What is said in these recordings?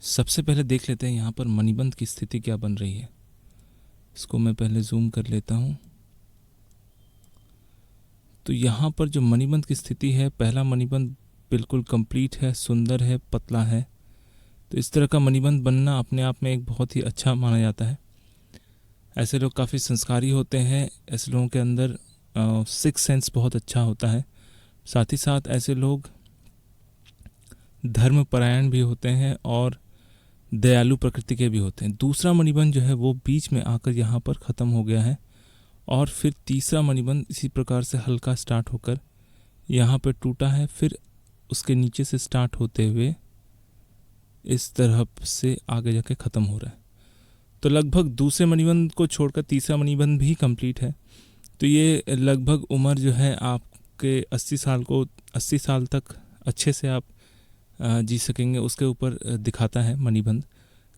सबसे पहले देख लेते हैं यहाँ पर मणिबंध की स्थिति क्या बन रही है। इसको मैं पहले जूम कर लेता हूँ। तो यहाँ पर जो मणिबंध की स्थिति है, पहला मणिबंध बिल्कुल कंप्लीट है, सुंदर है, पतला है। तो इस तरह का मणिबंध बनना अपने आप में एक बहुत ही अच्छा माना जाता है। ऐसे लोग काफ़ी संस्कारी होते हैं। ऐसे लोगों के अंदर सिक्स सेंस बहुत अच्छा होता है। साथ ही साथ ऐसे लोग धर्मपरायण भी होते हैं और दयालु प्रकृति के भी होते हैं। दूसरा मणिबंध जो है वो बीच में आकर यहाँ पर ख़त्म हो गया है और फिर तीसरा मणिबंध इसी प्रकार से हल्का स्टार्ट होकर यहाँ पर टूटा है, फिर उसके नीचे से स्टार्ट होते हुए इस तरह से आगे जाके ख़त्म हो रहा है। तो लगभग दूसरे मणिबंध को छोड़कर तीसरा मणिबंध भी कंप्लीट है। तो ये लगभग उम्र जो है आपके 80 साल तक अच्छे से आप जी सकेंगे, उसके ऊपर दिखाता है मणिबंध।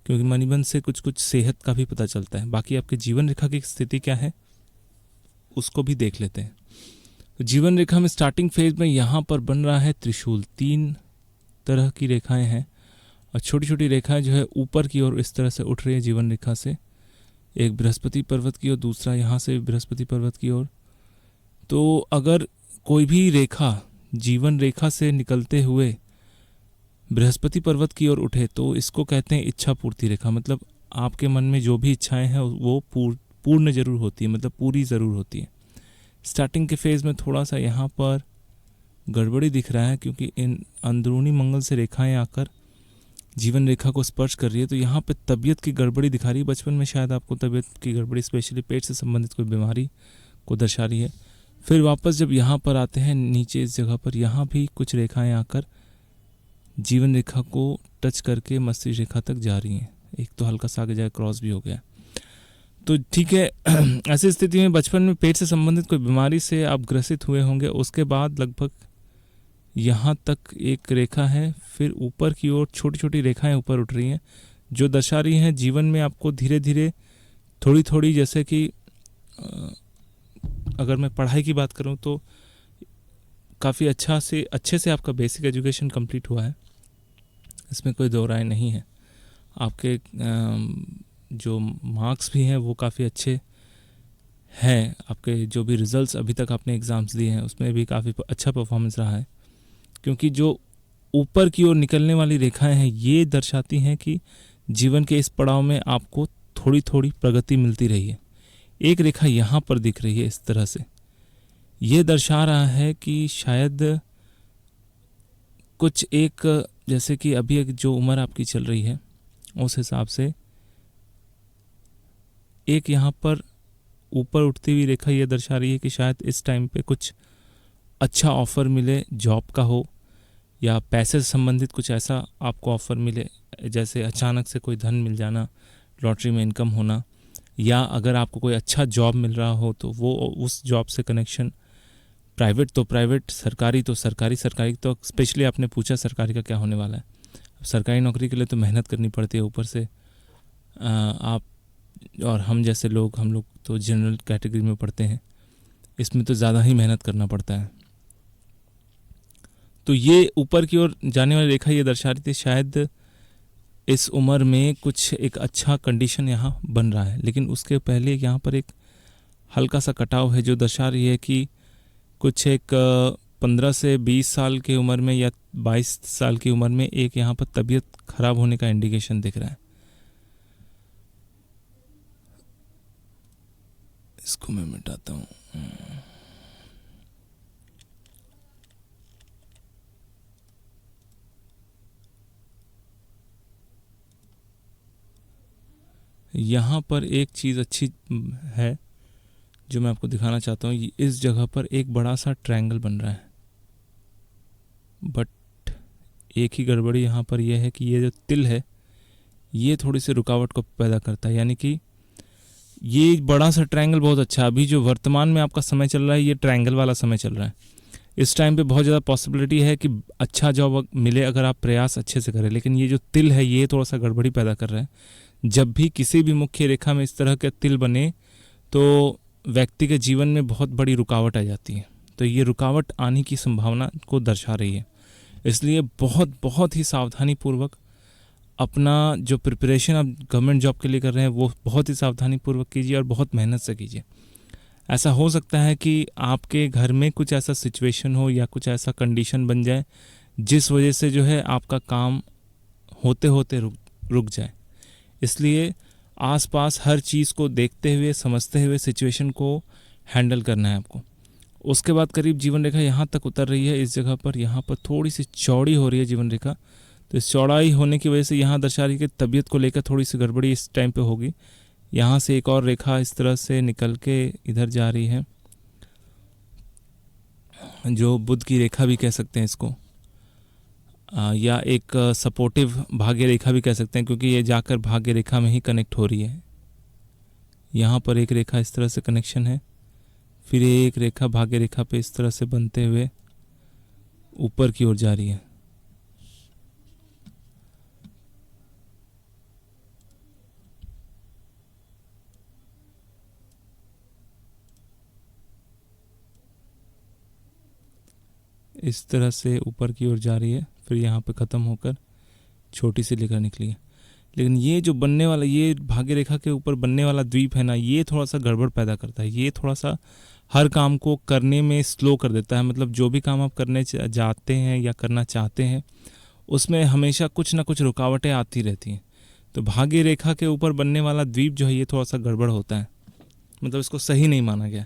क्योंकि मणिबंध से कुछ कुछ सेहत का भी पता चलता है। बाकी आपके जीवन रेखा की स्थिति क्या है उसको भी देख लेते हैं। तो जीवन रेखा में स्टार्टिंग फेज में यहाँ पर बन रहा है त्रिशूल। 3 तरह की रेखाएं हैं और छोटी छोटी रेखाएं जो है ऊपर की ओर इस तरह से उठ रही है जीवन रेखा से। एक बृहस्पति पर्वत की ओर, दूसरा यहाँ से बृहस्पति पर्वत की ओर। तो अगर कोई भी रेखा जीवन रेखा से निकलते हुए बृहस्पति पर्वत की ओर उठे तो इसको कहते हैं इच्छा पूर्ति रेखा। मतलब आपके मन में जो भी इच्छाएं हैं वो पूर्ण जरूर होती है, मतलब पूरी ज़रूर होती है। स्टार्टिंग के फेज़ में थोड़ा सा यहाँ पर गड़बड़ी दिख रहा है क्योंकि इन अंदरूनी मंगल से रेखाएं आकर जीवन रेखा को स्पर्श कर रही है। तो यहाँ पे तबीयत की गड़बड़ी दिखा रही है। बचपन में शायद आपको तबीयत की गड़बड़ी, स्पेशली पेट से संबंधित कोई बीमारी को दर्शा रही है। फिर वापस जब यहाँ पर आते हैं नीचे इस जगह पर, यहाँ भी कुछ रेखाएं आकर जीवन रेखा को टच करके मस्तिष्क रेखा तक जा रही हैं। एक तो हल्का सा आगे जाकर क्रॉस भी हो गया। तो ठीक है, ऐसी स्थिति में बचपन में पेट से संबंधित कोई बीमारी से आप ग्रसित हुए होंगे। उसके बाद लगभग यहाँ तक एक रेखा है, फिर ऊपर की ओर छोटी छोटी रेखाएं ऊपर उठ रही हैं जो दर्शा रही हैं जीवन में आपको धीरे धीरे थोड़ी थोड़ी, जैसे कि अगर मैं पढ़ाई की बात करूं तो काफ़ी अच्छे से आपका बेसिक एजुकेशन कंप्लीट हुआ है, इसमें कोई दो राय नहीं है। आपके जो मार्क्स भी हैं वो काफ़ी अच्छे हैं। आपके जो भी रिजल्ट्स अभी तक आपने एग्ज़ाम्स दिए हैं उसमें भी काफ़ी अच्छा परफॉर्मेंस रहा है। क्योंकि जो ऊपर की ओर निकलने वाली रेखाएं हैं ये दर्शाती हैं कि जीवन के इस पड़ाव में आपको थोड़ी थोड़ी प्रगति मिलती रही है। एक रेखा यहाँ पर दिख रही है इस तरह से, ये दर्शा रहा है कि शायद कुछ एक, जैसे कि अभी एक जो उम्र आपकी चल रही है उस हिसाब से एक यहाँ पर ऊपर उठती हुई रेखा ये दर्शा रही है कि शायद इस टाइम पे कुछ अच्छा ऑफ़र मिले, जॉब का हो या पैसे से संबंधित कुछ ऐसा आपको ऑफ़र मिले, जैसे अचानक से कोई धन मिल जाना, लॉटरी में इनकम होना, या अगर आपको कोई अच्छा जॉब मिल रहा हो तो वो उस जॉब से कनेक्शन, प्राइवेट तो प्राइवेट, सरकारी तो सरकारी। तो स्पेशली आपने पूछा सरकारी का क्या होने वाला है। सरकारी नौकरी के लिए तो मेहनत करनी पड़ती है, ऊपर से आप और हम जैसे लोग, हम लोग तो जनरल कैटेगरी में पढ़ते हैं, इसमें तो ज़्यादा ही मेहनत करना पड़ता है। तो ये ऊपर की ओर जाने वाली रेखा ये दर्शा रही थी शायद इस उम्र में कुछ एक अच्छा कंडीशन यहाँ बन रहा है। लेकिन उसके पहले यहाँ पर एक हल्का सा कटाव है जो दर्शा रही है कि कुछ एक 15 से 20 साल की उम्र में या 22 साल की उम्र में एक यहाँ पर तबीयत खराब होने का इंडिकेशन दिख रहा है। इसको मैं मिटाता हूँ। यहाँ पर एक चीज़ अच्छी है जो मैं आपको दिखाना चाहता हूँ। इस जगह पर एक बड़ा सा ट्रायंगल बन रहा है, बट एक ही गड़बड़ी यहाँ पर यह है कि ये जो तिल है ये थोड़ी सी रुकावट को पैदा करता है। यानी कि ये बड़ा सा ट्रायंगल बहुत अच्छा, अभी जो वर्तमान में आपका समय चल रहा है ये ट्रायंगल वाला समय चल रहा है। इस टाइम पे बहुत ज़्यादा पॉसिबिलिटी है कि अच्छा जॉब मिले अगर आप प्रयास अच्छे से करें। लेकिन ये जो तिल है ये थोड़ा सा गड़बड़ी पैदा कर रहा है। जब भी किसी भी मुख्य रेखा में इस तरह के तिल बने तो व्यक्ति के जीवन में बहुत बड़ी रुकावट आ जाती है। तो ये रुकावट आने की संभावना को दर्शा रही है। इसलिए बहुत बहुत ही सावधानी पूर्वक अपना जो प्रिपरेशन आप गवर्नमेंट जॉब के लिए कर रहे हैं वो बहुत ही सावधानीपूर्वक कीजिए और बहुत मेहनत से कीजिए। ऐसा हो सकता है कि आपके घर में कुछ ऐसा सिचुएशन हो या कुछ ऐसा कंडीशन बन जाए जिस वजह से जो है आपका काम होते होते रुक जाए। इसलिए आसपास हर चीज़ को देखते हुए समझते हुए सिचुएशन को हैंडल करना है आपको। उसके बाद करीब जीवन रेखा यहाँ तक उतर रही है, इस जगह पर यहाँ पर थोड़ी सी चौड़ी हो रही है जीवन रेखा। तो इस चौड़ाई होने की वजह से यहाँ दर्शा रही है कि तबीयत को लेकर थोड़ी सी गड़बड़ी इस टाइम पे होगी। यहाँ से एक और रेखा इस तरह से निकल के इधर जा रही है, जो बुध की रेखा भी कह सकते हैं इसको, या एक सपोर्टिव भाग्य रेखा भी कह सकते हैं, क्योंकि ये जाकर भाग्य रेखा में ही कनेक्ट हो रही है। यहाँ पर एक रेखा इस तरह से कनेक्शन है, फिर एक रेखा भाग्य रेखा पे इस तरह से बनते हुए ऊपर की ओर जा रही है। इस तरह से ऊपर की ओर जा रही है, फिर यहाँ पे ख़त्म होकर छोटी सी रेखा निकली है। लेकिन ये जो बनने वाला, ये भाग्य रेखा के ऊपर बनने वाला द्वीप है ना, ये थोड़ा सा गड़बड़ पैदा करता है। ये थोड़ा सा हर काम को करने में स्लो कर देता है। मतलब जो भी काम आप करने जाते हैं या करना चाहते हैं उसमें हमेशा कुछ ना कुछ रुकावटें आती रहती हैं। तो भाग्य रेखा के ऊपर बनने वाला द्वीप जो है ये थोड़ा सा गड़बड़ होता है, मतलब इसको सही नहीं माना गया।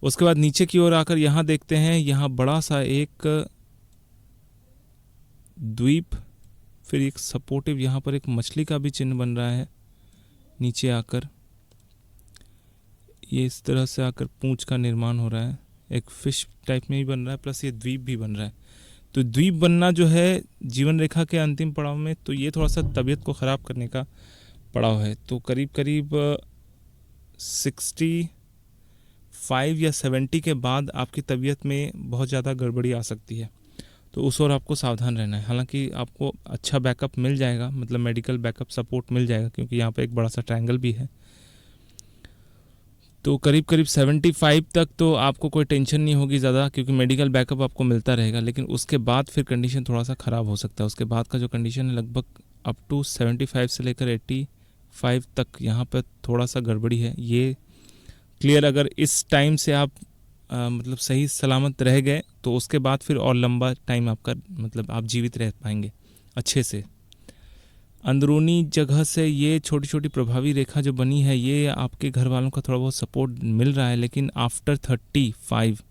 उसके बाद नीचे की ओर आकर यहाँ देखते हैं, यहाँ बड़ा सा एक द्वीप, फिर एक सपोर्टिव, यहाँ पर एक मछली का भी चिन्ह बन रहा है। नीचे आकर ये इस तरह से आकर पूंछ का निर्माण हो रहा है, एक फिश टाइप में भी बन रहा है, प्लस ये द्वीप भी बन रहा है। तो द्वीप बनना जो है जीवन रेखा के अंतिम पड़ाव में, तो ये थोड़ा सा तबीयत को ख़राब करने का पड़ाव है। तो करीब करीब 65 या 70 के बाद आपकी तबीयत में बहुत ज़्यादा गड़बड़ी आ सकती है। तो उस ओर आपको सावधान रहना है। हालांकि आपको अच्छा बैकअप मिल जाएगा, मतलब मेडिकल बैकअप सपोर्ट मिल जाएगा, क्योंकि यहाँ पे एक बड़ा सा ट्रायंगल भी है। तो करीब करीब 75 तक तो आपको कोई टेंशन नहीं होगी ज़्यादा, क्योंकि मेडिकल बैकअप आपको मिलता रहेगा। लेकिन उसके बाद फिर कंडीशन थोड़ा सा ख़राब हो सकता है। उसके बाद का जो कंडीशन है लगभग अप टू 75 से लेकर 85 तक, यहाँ पर थोड़ा सा गड़बड़ी है। ये क्लियर, अगर इस टाइम से आप मतलब सही सलामत रह गए तो उसके बाद फिर और लंबा टाइम आपका, मतलब आप जीवित रह पाएंगे अच्छे से। अंदरूनी जगह से ये छोटी छोटी प्रभावी रेखा जो बनी है, ये आपके घर वालों का थोड़ा बहुत सपोर्ट मिल रहा है, लेकिन आफ्टर 35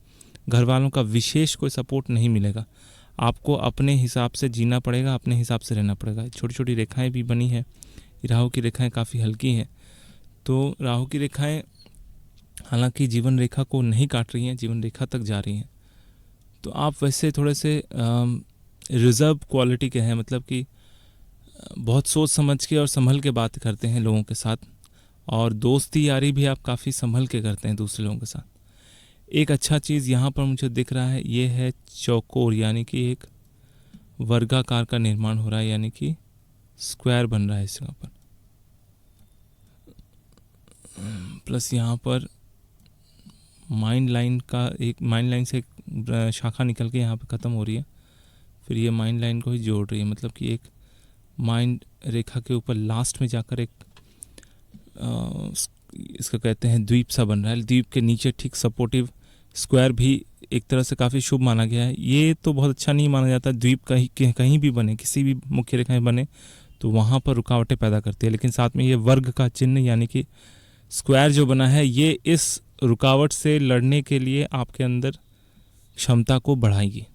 घर वालों का विशेष कोई सपोर्ट नहीं मिलेगा। आपको अपने हिसाब से जीना पड़ेगा, अपने हिसाब से रहना पड़ेगा। छोटी छोटी रेखाएं भी बनी हैं, राहु की रेखाएं काफ़ी हल्की हैं। तो राहु की रेखाएं हालांकि जीवन रेखा को नहीं काट रही हैं, जीवन रेखा तक जा रही हैं। तो आप वैसे थोड़े से रिजर्व क्वालिटी के हैं, मतलब कि बहुत सोच समझ के और संभल के बात करते हैं लोगों के साथ, और दोस्ती यारी भी आप काफ़ी संभल के करते हैं दूसरे लोगों के साथ। एक अच्छा चीज़ यहाँ पर मुझे दिख रहा है, ये है चौकोर, यानी कि एक वर्गाकार का निर्माण हो रहा है, यानी कि स्क्वायर बन रहा है इस जगह पर। प्लस यहाँ पर माइंड लाइन का, एक माइंड लाइन से एक शाखा निकल के यहाँ पे ख़त्म हो रही है, फिर ये माइंड लाइन को ही जोड़ रही है। मतलब कि एक माइंड रेखा के ऊपर लास्ट में जाकर एक इसका कहते हैं द्वीप सा बन रहा है। द्वीप के नीचे ठीक सपोर्टिव स्क्वायर भी एक तरह से काफ़ी शुभ माना गया है। ये तो बहुत अच्छा नहीं माना जाता, द्वीप कहीं भी बने, किसी भी मुख्य रेखा में बने तो वहाँ पर रुकावटें पैदा करती है। लेकिन साथ में ये वर्ग का चिन्ह, यानी कि स्क्वायर जो बना है, ये इस रुकावट से लड़ने के लिए आपके अंदर क्षमता को बढ़ाएगी।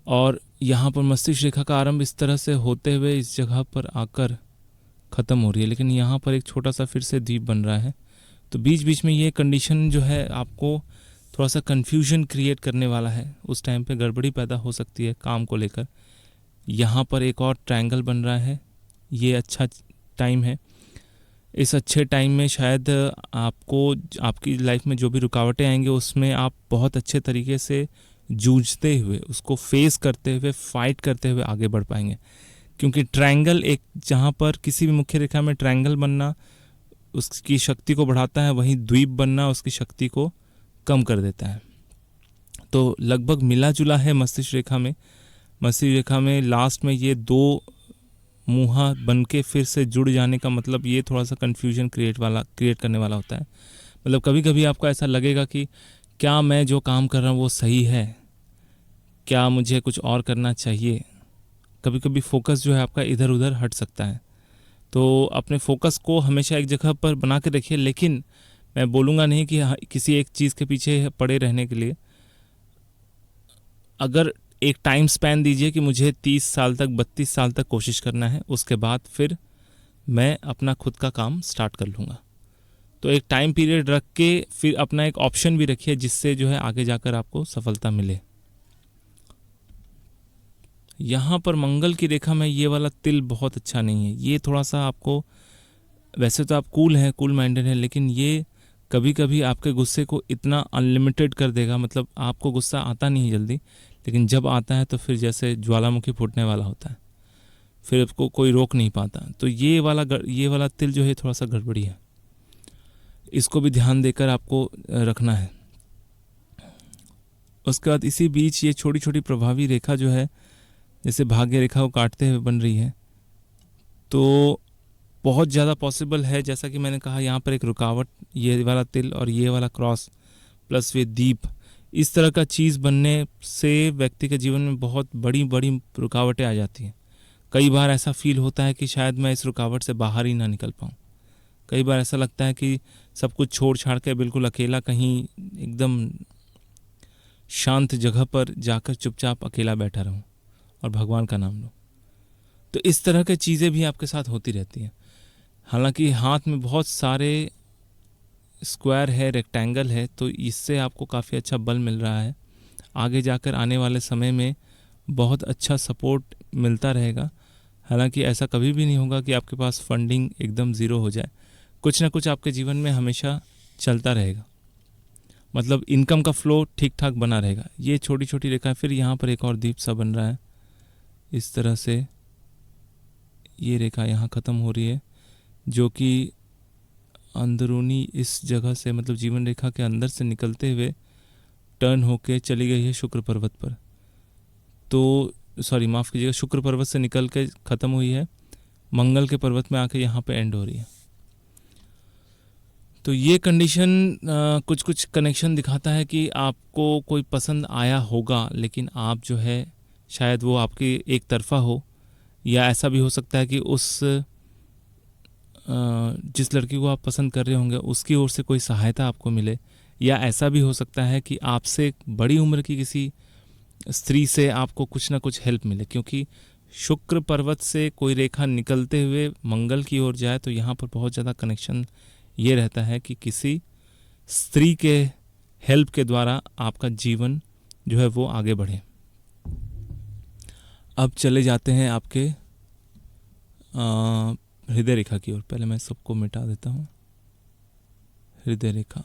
और यहाँ पर मस्तिष्क रेखा का आरंभ इस तरह से होते हुए इस जगह पर आकर ख़त्म हो रही है, लेकिन यहाँ पर एक छोटा सा फिर से द्वीप बन रहा है। तो बीच बीच में ये कंडीशन जो है आपको थोड़ा सा कन्फ्यूजन क्रिएट करने वाला है। उस टाइम पे गड़बड़ी पैदा हो सकती है काम को लेकर। यहाँ पर एक और ट्रायंगल बन रहा है, ये अच्छा टाइम है। इस अच्छे टाइम में शायद आपको आपकी लाइफ में जो भी रुकावटें आएंगे उसमें आप बहुत अच्छे तरीके से जूझते हुए, उसको फेस करते हुए, फाइट करते हुए आगे बढ़ पाएंगे। क्योंकि ट्रायंगल एक, जहाँ पर किसी भी मुख्य रेखा में ट्रायंगल बनना उसकी शक्ति को बढ़ाता है, वहीं द्वीप बनना उसकी शक्ति को कम कर देता है। तो लगभग मिला जुला है मस्तिष्क रेखा में। मस्तिष्क रेखा में लास्ट में ये दो मुहा बन के फिर से जुड़ जाने का मतलब ये थोड़ा सा कन्फ्यूजन क्रिएट करने वाला होता है। मतलब कभी कभी आपको ऐसा लगेगा कि क्या मैं जो काम कर रहा हूँ वो सही है, क्या मुझे कुछ और करना चाहिए। कभी कभी फोकस जो है आपका इधर उधर हट सकता है, तो अपने फोकस को हमेशा एक जगह पर बना के रखिए। लेकिन मैं बोलूँगा नहीं कि किसी एक चीज़ के पीछे पड़े रहने के लिए। अगर एक टाइम स्पैन दीजिए कि मुझे 30 साल तक 32 साल तक कोशिश करना है, उसके बाद फिर मैं अपना खुद का काम स्टार्ट कर लूँगा। तो एक टाइम पीरियड रख के फिर अपना एक ऑप्शन भी रखिए जिससे जो है आगे जाकर आपको सफलता मिले। यहाँ पर मंगल की रेखा में ये वाला तिल बहुत अच्छा नहीं है। ये थोड़ा सा आपको, वैसे तो आप कूल हैं, कूल माइंडेड हैं, लेकिन ये कभी कभी आपके गुस्से को इतना अनलिमिटेड कर देगा। मतलब आपको गुस्सा आता नहीं है जल्दी, लेकिन जब आता है तो फिर जैसे ज्वालामुखी फूटने वाला होता है, फिर आपको कोई रोक नहीं पाता। तो ये वाला तिल जो है थोड़ा सा गड़बड़ी है, इसको भी ध्यान देकर आपको रखना है। उसके बाद इसी बीच ये छोटी छोटी प्रभावी रेखा जो है जैसे भाग्य रेखा को काटते हुए बन रही है, तो बहुत ज़्यादा पॉसिबल है, जैसा कि मैंने कहा, यहाँ पर एक रुकावट, ये वाला तिल और ये वाला क्रॉस प्लस वे दीप, इस तरह का चीज़ बनने से व्यक्ति के जीवन में बहुत बड़ी बड़ी रुकावटें आ जाती हैं। कई बार ऐसा फील होता है कि शायद मैं इस रुकावट से बाहर ही ना निकल पाऊँ। कई बार ऐसा लगता है कि सब कुछ छोड़ छाड़ के बिल्कुल अकेला कहीं एकदम शांत जगह पर जाकर चुपचाप अकेला बैठा रहूं और भगवान का नाम लूं। तो इस तरह की चीज़ें भी आपके साथ होती रहती हैं। हालांकि हाथ में बहुत सारे स्क्वायर है, रेक्टेंगल है, तो इससे आपको काफ़ी अच्छा बल मिल रहा है। आगे जाकर आने वाले समय में बहुत अच्छा सपोर्ट मिलता रहेगा। हालांकि ऐसा कभी भी नहीं होगा कि आपके पास फंडिंग एकदम ज़ीरो हो जाए। कुछ ना कुछ आपके जीवन में हमेशा चलता रहेगा, मतलब इनकम का फ्लो ठीक ठाक बना रहेगा। ये छोटी छोटी रेखा, फिर यहाँ पर एक और दीप सा बन रहा है। इस तरह से ये रेखा यहाँ ख़त्म हो रही है, जो कि अंदरूनी इस जगह से, मतलब जीवन रेखा के अंदर से निकलते हुए टर्न होके चली गई है शुक्र पर्वत पर। तो सॉरी, माफ़ कीजिएगा, शुक्र पर्वत से निकल के ख़त्म हुई है, मंगल के पर्वत में आके यहाँ पे एंड हो रही है। तो ये कंडीशन कुछ कुछ कनेक्शन दिखाता है कि आपको कोई पसंद आया होगा, लेकिन आप जो है शायद वो आपकी एक तरफा हो, या ऐसा भी हो सकता है कि उस जिस लड़की को आप पसंद कर रहे होंगे उसकी ओर से कोई सहायता आपको मिले, या ऐसा भी हो सकता है कि आपसे बड़ी उम्र की किसी स्त्री से आपको कुछ ना कुछ हेल्प मिले। क्योंकि शुक्र पर्वत से कोई रेखा निकलते हुए मंगल की ओर जाए तो यहाँ पर बहुत ज़्यादा कनेक्शन ये रहता है कि किसी स्त्री के हेल्प के द्वारा आपका जीवन जो है वो आगे बढ़े। अब चले जाते हैं आपके हृदय रेखा की ओर। पहले मैं सबको मिटा देता हूँ। हृदय रेखा,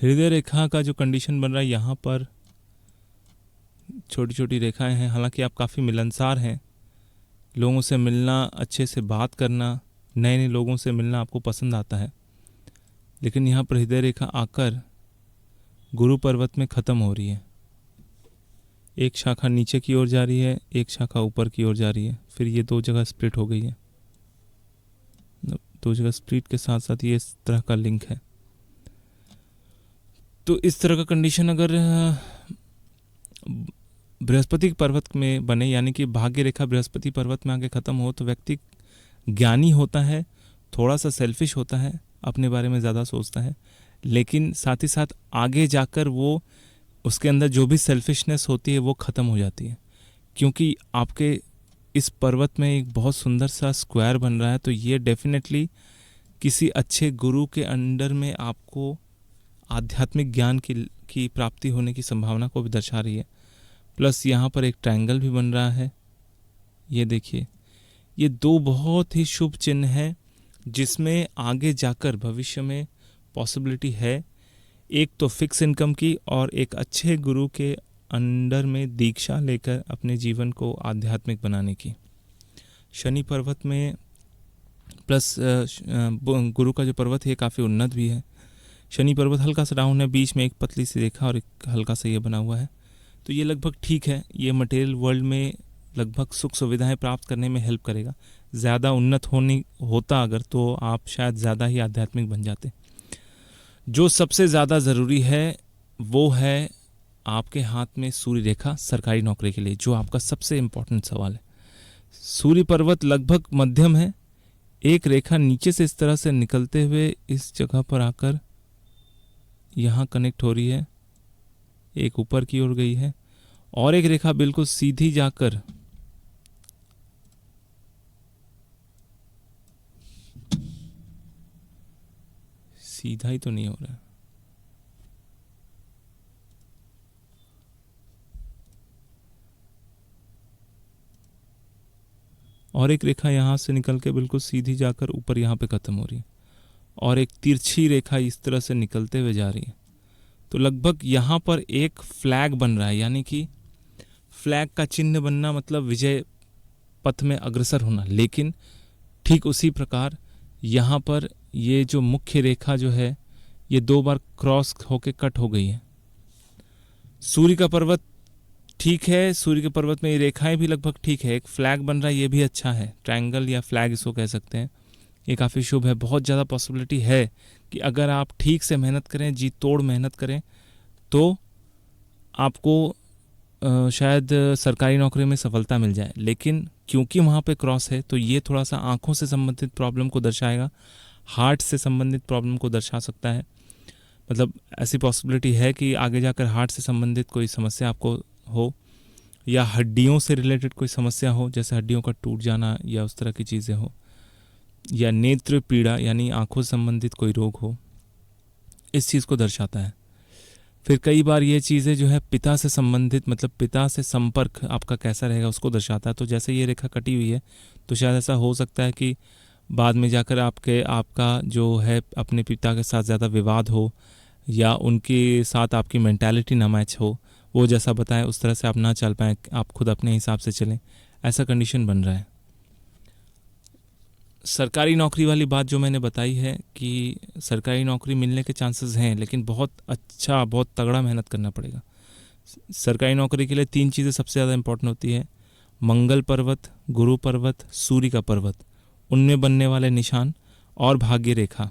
हृदय रेखा का जो कंडीशन बन रहा है, यहाँ पर छोटी छोटी रेखाएं हैं। हालांकि आप काफ़ी मिलनसार हैं, लोगों से मिलना, अच्छे से बात करना, नए नए लोगों से मिलना आपको पसंद आता है। लेकिन यहाँ पर हृदय रेखा आकर गुरु पर्वत में ख़त्म हो रही है। एक शाखा नीचे की ओर जा रही है, एक शाखा ऊपर की ओर जा रही है, फिर ये दो जगह स्प्लिट हो गई है। दो जगह स्प्लिट के साथ साथ ये इस तरह का लिंक है। तो इस तरह का कंडीशन अगर बृहस्पति पर्वत में बने, यानी कि भाग्य रेखा बृहस्पति पर्वत में आके ख़त्म हो, तो व्यक्ति ज्ञानी होता है, थोड़ा सा सेल्फिश होता है, अपने बारे में ज़्यादा सोचता है, लेकिन साथ ही साथ आगे जाकर वो, उसके अंदर जो भी सेल्फिशनेस होती है वो ख़त्म हो जाती है। क्योंकि आपके इस पर्वत में एक बहुत सुंदर सा स्क्वायर बन रहा है, तो ये डेफिनेटली किसी अच्छे गुरु के अंडर में आपको आध्यात्मिक ज्ञान की प्राप्ति होने की संभावना को भी दर्शा रही है। प्लस यहाँ पर एक ट्रायंगल भी बन रहा है। ये देखिए, ये दो बहुत ही शुभ चिन्ह हैं जिसमें आगे जाकर भविष्य में पॉसिबिलिटी है, एक तो फिक्स इनकम की और एक अच्छे गुरु के अंडर में दीक्षा लेकर अपने जीवन को आध्यात्मिक बनाने की। शनि पर्वत में प्लस गुरु का जो पर्वत है काफ़ी उन्नत भी है, शनि पर्वत हल्का सा डाउन है, बीच में एक पतली सी रेखा और एक हल्का सा ये बना हुआ है। तो ये लगभग ठीक है, ये मटेरियल वर्ल्ड में लगभग सुख सुविधाएं प्राप्त करने में हेल्प करेगा। ज़्यादा उन्नत होता अगर, तो आप शायद ज़्यादा ही आध्यात्मिक बन जाते। जो सबसे ज़्यादा ज़रूरी है वो है आपके हाथ में सूर्य रेखा सरकारी नौकरी के लिए, जो आपका सबसे इम्पोर्टेंट सवाल है। सूर्य पर्वत लगभग मध्यम है, एक रेखा नीचे से इस तरह से निकलते हुए इस जगह पर आकर यहाँ कनेक्ट हो रही है, एक ऊपर की ओर गई है, और एक रेखा बिल्कुल सीधी जाकर सीधा ही तो नहीं हो रहा, और एक रेखा यहाँ से निकल के बिल्कुल सीधी जाकर ऊपर यहाँ पे ख़त्म हो रही है, और एक तिरछी रेखा इस तरह से निकलते हुए जा रही है। तो लगभग यहाँ पर एक फ्लैग बन रहा है, यानी कि फ्लैग का चिन्ह बनना मतलब विजय पथ में अग्रसर होना। लेकिन ठीक उसी प्रकार यहाँ पर ये जो मुख्य रेखा जो है ये 2 बार क्रॉस होके कट हो गई है। सूर्य का पर्वत ठीक है, सूर्य के पर्वत में ये रेखाएं भी लगभग ठीक है, एक फ्लैग बन रहा है, ये भी अच्छा है, ट्रायंगल या फ्लैग इसको कह सकते हैं, ये काफ़ी शुभ है। बहुत ज़्यादा पॉसिबिलिटी है कि अगर आप ठीक से मेहनत करें, जी तोड़ मेहनत करें, तो आपको शायद सरकारी नौकरी में सफलता मिल जाए। लेकिन क्योंकि वहाँ पे क्रॉस है तो ये थोड़ा सा आँखों से संबंधित प्रॉब्लम को दर्शाएगा, हार्ट से संबंधित प्रॉब्लम को दर्शा सकता है। मतलब ऐसी पॉसिबिलिटी है कि आगे जाकर हार्ट से संबंधित कोई समस्या आपको हो, या हड्डियों से रिलेटेड कोई समस्या हो, जैसे हड्डियों का टूट जाना या उस तरह की चीज़ें हो, या नेत्र पीड़ा यानी आँखों से संबंधित कोई रोग हो, इस चीज़ को दर्शाता है। फिर कई बार ये चीज़ें जो है पिता से संबंधित, मतलब पिता से संपर्क आपका कैसा रहेगा उसको दर्शाता है। तो जैसे ये रेखा कटी हुई है तो शायद ऐसा हो सकता है कि बाद में जाकर आपका जो है अपने पिता के साथ ज़्यादा विवाद हो, या उनके साथ आपकी मेंटालिटी ना मैच हो, वो जैसा बताएं उस तरह से आप ना चल पाएँ, आप खुद अपने हिसाब से चलें, ऐसा कंडीशन बन रहा है। सरकारी नौकरी वाली बात जो मैंने बताई है कि सरकारी नौकरी मिलने के चांसेस हैं, लेकिन बहुत अच्छा, बहुत तगड़ा मेहनत करना पड़ेगा। सरकारी नौकरी के लिए 3 चीज़ें सबसे ज़्यादा इंपॉर्टेंट होती है: मंगल पर्वत, गुरु पर्वत, सूर्य का पर्वत, उनमें बनने वाले निशान, और भाग्य रेखा,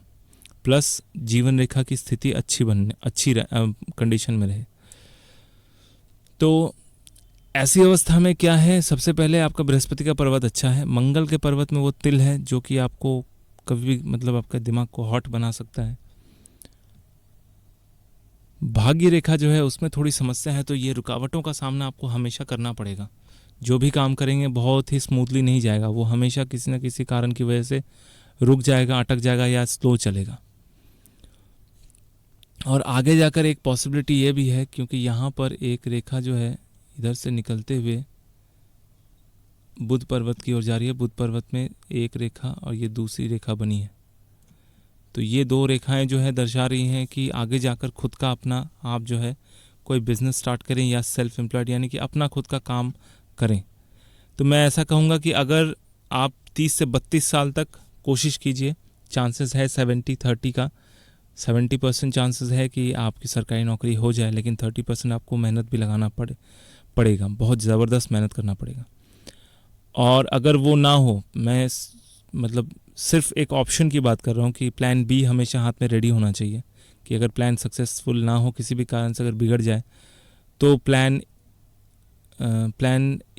प्लस जीवन रेखा की स्थिति अच्छी कंडीशन में रहे। तो ऐसी अवस्था में क्या है, सबसे पहले आपका बृहस्पति का पर्वत अच्छा है, मंगल के पर्वत में वो तिल है जो कि आपको कभी भी, मतलब आपका दिमाग को हॉट बना सकता है। भाग्य रेखा जो है उसमें थोड़ी समस्या है, तो ये रुकावटों का सामना आपको हमेशा करना पड़ेगा। जो भी काम करेंगे बहुत ही स्मूथली नहीं जाएगा, वो हमेशा किसी न किसी कारण की वजह से रुक जाएगा, अटक जाएगा या स्लो चलेगा। और आगे जाकर एक पॉसिबिलिटी ये भी है, क्योंकि यहाँ पर एक रेखा जो है इधर से निकलते हुए बुध पर्वत की ओर जा रही है, बुध पर्वत में एक रेखा और ये दूसरी रेखा बनी है। तो ये 2 रेखाएं जो है दर्शा रही हैं कि आगे जाकर खुद का अपना आप जो है कोई बिजनेस स्टार्ट करें, या सेल्फ एम्प्लॉयड यानी कि अपना खुद का काम करें। तो मैं ऐसा कहूँगा कि अगर आप 30 से 32 साल तक कोशिश कीजिए, चांसेस है 70-30 का, 70% चांसेस है कि आपकी सरकारी नौकरी हो जाए, लेकिन 30% आपको मेहनत भी लगाना पड़ेगा, बहुत ज़बरदस्त मेहनत करना पड़ेगा। और अगर वो ना हो, मैं मतलब सिर्फ एक ऑप्शन की बात कर रहा हूँ कि प्लान बी हमेशा हाथ में रेडी होना चाहिए, कि अगर प्लान सक्सेसफुल ना हो, किसी भी कारण से अगर बिगड़ जाए, तो प्लान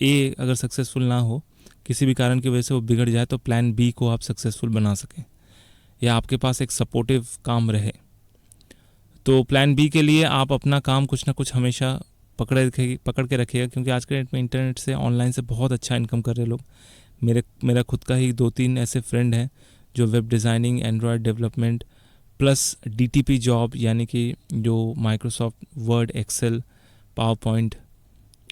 ए अगर सक्सेसफुल ना हो, किसी भी कारण की वजह से वो बिगड़ जाए, तो प्लान बी को आप सक्सेसफुल बना सकें, या आपके पास एक सपोर्टिव काम रहे। तो प्लान बी के लिए आप अपना काम कुछ ना कुछ हमेशा पकड़ के रखिएगा, क्योंकि आज के डेट में इंटरनेट से, ऑनलाइन से बहुत अच्छा इनकम कर रहे लोग। मेरा खुद का ही 2-3 ऐसे फ्रेंड हैं जो web designing, Android development plus DTP job, यानी कि जो Microsoft Word, Excel, PowerPoint,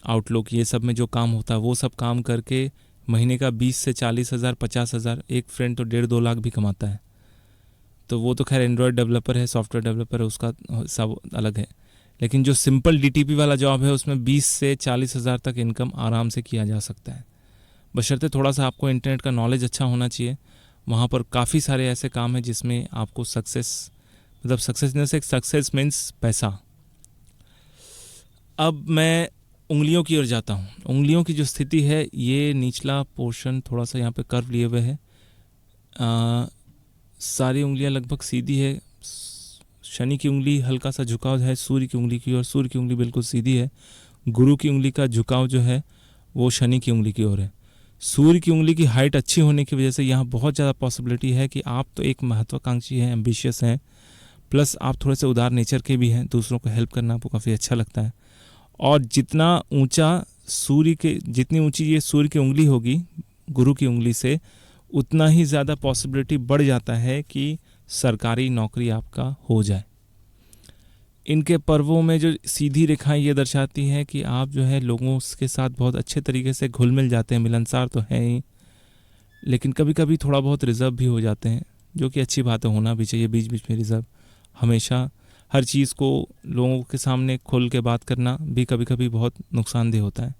Outlook, ये सब में जो काम होता है वो सब काम करके महीने का 20 से 40 हज़ार, 50 हज़ार, एक फ्रेंड तो 1.5-2 लाख भी कमाता है। तो वो तो खैर एंड्रॉयड डेवलपर है, सॉफ्टवेयर डेवलपर है, उसका सब अलग है। लेकिन जो सिंपल DTP वाला जॉब है उसमें 20 से 40 हज़ार तक इनकम आराम से किया जा सकता है, बशर्ते थोड़ा सा आपको इंटरनेट का नॉलेज अच्छा होना चाहिए। वहाँ पर काफ़ी सारे ऐसे काम हैं जिसमें आपको सक्सेस मतलब सक्सेस मीन्स पैसा। अब मैं उंगलियों की ओर जाता हूँ। उंगलियों की जो स्थिति है, ये निचला पोर्शन थोड़ा सा यहाँ पे कर्व लिए हुए है। सारी उंगलियाँ लगभग सीधी है। शनि की उंगली हल्का सा झुकाव है सूर्य की उंगली की ओर, सूर्य की उंगली बिल्कुल सीधी है। गुरु की उंगली का झुकाव जो है वो शनि की उंगली की ओर है। सूर्य की उंगली की हाइट अच्छी होने की वजह से यहाँ बहुत ज़्यादा पॉसिबिलिटी है कि आप तो एक महत्वाकांक्षी हैं, एम्बिशियस हैं, प्लस आप थोड़े से उदार नेचर के भी हैं, दूसरों को हेल्प करना आपको काफ़ी अच्छा लगता है। और जितनी ऊंची ये सूर्य की उंगली होगी गुरु की उंगली से, उतना ही ज़्यादा पॉसिबिलिटी बढ़ जाता है कि सरकारी नौकरी आपका हो जाए। इनके पर्वों में जो सीधी रेखाएं ये दर्शाती हैं कि आप जो है लोगों के साथ बहुत अच्छे तरीके से घुल मिल जाते हैं, मिलनसार तो हैं ही, लेकिन कभी कभी थोड़ा बहुत रिजर्व भी हो जाते हैं, जो कि अच्छी बात है, होना भी चाहिए बीच बीच में रिजर्व। हमेशा हर चीज़ को लोगों के सामने खुल के बात करना भी कभी कभी बहुत नुकसानदेह होता है,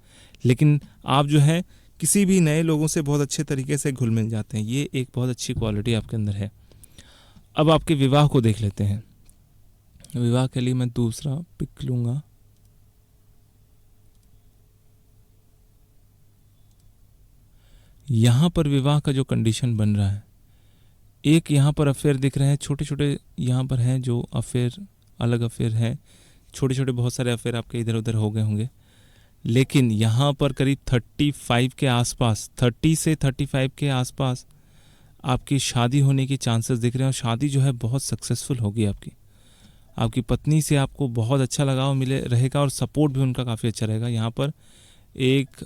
लेकिन आप जो है किसी भी नए लोगों से बहुत अच्छे तरीके से घुल मिल जाते हैं। ये एक बहुत अच्छी क्वालिटी आपके अंदर है। अब आपके विवाह को देख लेते हैं। विवाह के लिए मैं दूसरा पिक लूँगा। यहाँ पर विवाह का जो कंडीशन बन रहा है, एक यहाँ पर अफेयर दिख रहे हैं, छोटे छोटे यहाँ पर हैं जो अफेयर, अलग अफेयर है, छोटे छोटे बहुत सारे अफेयर आपके इधर उधर हो गए होंगे, लेकिन यहाँ पर करीब 35 के आसपास, 30 से 35 के आसपास आपकी शादी होने की चांसेस दिख रहे हैं। और शादी जो है बहुत सक्सेसफुल होगी आपकी पत्नी से आपको बहुत अच्छा लगाव मिले रहेगा और सपोर्ट भी उनका काफ़ी अच्छा रहेगा। यहाँ पर 1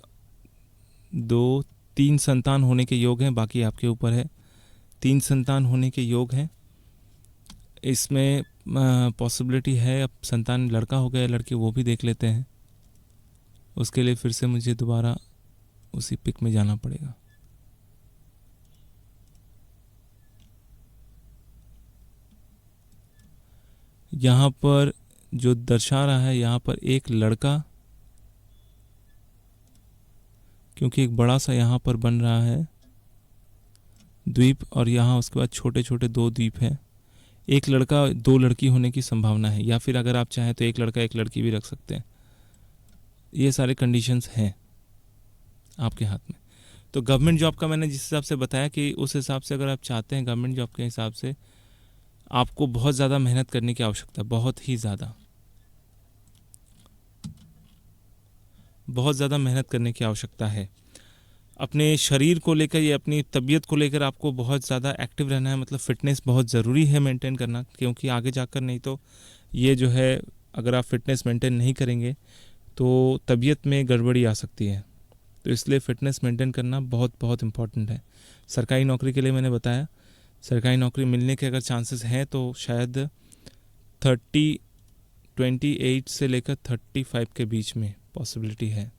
2 3 संतान होने के योग हैं, बाकी आपके ऊपर है। 3 संतान होने के योग हैं, इसमें पॉसिबिलिटी है। अब संतान लड़का हो गया लड़की, वो भी देख लेते हैं। उसके लिए फिर से मुझे दोबारा उसी पिक में जाना पड़ेगा। यहाँ पर जो दर्शा रहा है, यहाँ पर एक लड़का, क्योंकि एक बड़ा सा यहाँ पर बन रहा है द्वीप, और यहाँ उसके बाद छोटे छोटे 2 द्वीप हैं। एक लड़का 2 लड़की होने की संभावना है, या फिर अगर आप चाहें तो एक लड़का 1 लड़की भी रख सकते हैं। ये सारे कंडीशंस हैं आपके हाथ में। तो गवर्नमेंट जॉब का मैंने जिस हिसाब से बताया कि उस हिसाब से अगर आप चाहते हैं गवर्नमेंट जॉब के हिसाब से, आपको बहुत ज़्यादा मेहनत करने की आवश्यकता है, बहुत ज़्यादा मेहनत करने की आवश्यकता है। अपने शरीर को लेकर या अपनी तबीयत को लेकर आपको बहुत ज़्यादा एक्टिव रहना है, मतलब फ़िटनेस बहुत ज़रूरी है मेंटेन करना, क्योंकि आगे जाकर नहीं तो ये जो है, अगर आप फिटनेस मेंटेन नहीं करेंगे तो तबीयत में गड़बड़ी आ सकती है। तो इसलिए फ़िटनेस मेंटेन करना बहुत बहुत इम्पॉर्टेंट है। सरकारी नौकरी के लिए मैंने बताया, सरकारी नौकरी मिलने के अगर चांसेस हैं तो शायद 28 से लेकर 35 के बीच में पॉसिबिलिटी है।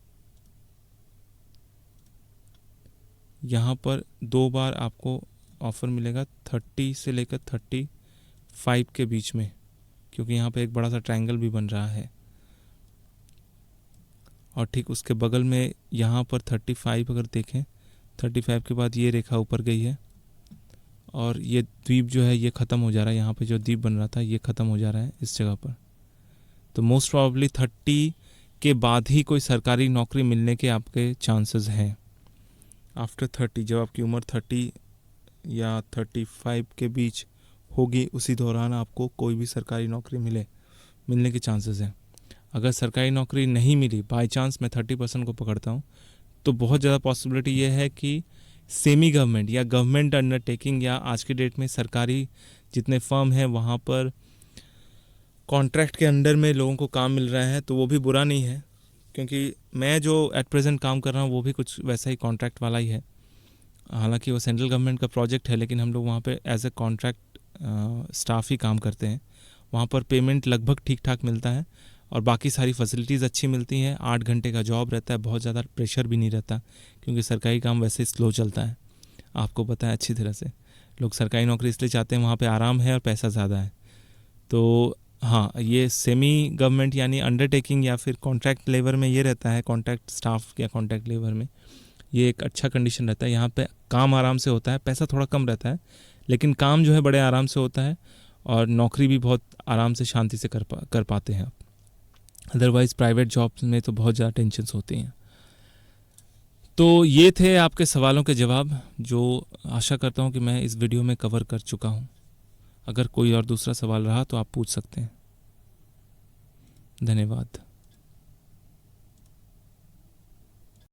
यहाँ पर 2 बार आपको ऑफ़र मिलेगा 30 से लेकर 35 के बीच में, क्योंकि यहाँ पे एक बड़ा सा ट्रायंगल भी बन रहा है। और ठीक उसके बगल में यहाँ पर 35 अगर देखें, 35 के बाद ये रेखा ऊपर गई है और ये द्वीप जो है ये ख़त्म हो जा रहा है। यहाँ पे जो द्वीप बन रहा था ये ख़त्म हो जा रहा है इस जगह पर। तो मोस्ट प्रॉब्ली 30 के बाद ही कोई सरकारी नौकरी मिलने के आपके चांसेस हैं। आफ्टर 30, जब आपकी उम्र 30 या 35 के बीच होगी, उसी दौरान आपको कोई भी सरकारी नौकरी मिलने के चांसेस हैं। अगर सरकारी नौकरी नहीं मिली, बाय चांस मैं 30% को पकड़ता हूँ, तो बहुत ज़्यादा पॉसिबिलिटी ये है कि सेमी गवर्नमेंट या गवर्नमेंट अंडरटेकिंग या आज की डेट में सरकारी जितने फर्म हैं वहाँ पर कॉन्ट्रैक्ट के अंडर में लोगों को काम मिल रहा है, तो वो भी बुरा नहीं है, क्योंकि मैं जो एट प्रेजेंट काम कर रहा हूँ वो भी कुछ वैसा ही कॉन्ट्रैक्ट वाला ही है। हालांकि वो सेंट्रल गवर्नमेंट का प्रोजेक्ट है, लेकिन हम लोग वहाँ पे एज ए कॉन्ट्रैक्ट स्टाफ ही काम करते हैं। वहाँ पर पेमेंट लगभग ठीक ठाक मिलता है और बाकी सारी फैसिलिटीज़ अच्छी मिलती हैं। 8 घंटे का जॉब रहता है, बहुत ज़्यादा प्रेशर भी नहीं रहता, क्योंकि सरकारी काम वैसे स्लो चलता है, आपको पता है अच्छी तरह से। लोग सरकारी नौकरी इसलिए चाहते हैं, वहाँ पे आराम है और पैसा ज़्यादा है। तो हाँ, ये सेमी गवर्नमेंट यानी अंडरटेकिंग या फिर कॉन्ट्रैक्ट लेबर में ये रहता है, कॉन्ट्रैक्ट स्टाफ या कॉन्ट्रैक्ट लेबर में ये एक अच्छा कंडीशन रहता है। यहाँ पे काम आराम से होता है, पैसा थोड़ा कम रहता है, लेकिन काम जो है बड़े आराम से होता है और नौकरी भी बहुत आराम से शांति से कर पाते हैं आप। अदरवाइज़ प्राइवेट जॉब्स में तो बहुत ज़्यादा टेंशन्स होती हैं। तो ये थे आपके सवालों के जवाब, जो आशा करता हूँ कि मैं इस वीडियो में कवर कर चुका हूँ। अगर कोई और दूसरा सवाल रहा तो आप पूछ सकते हैं। धन्यवाद।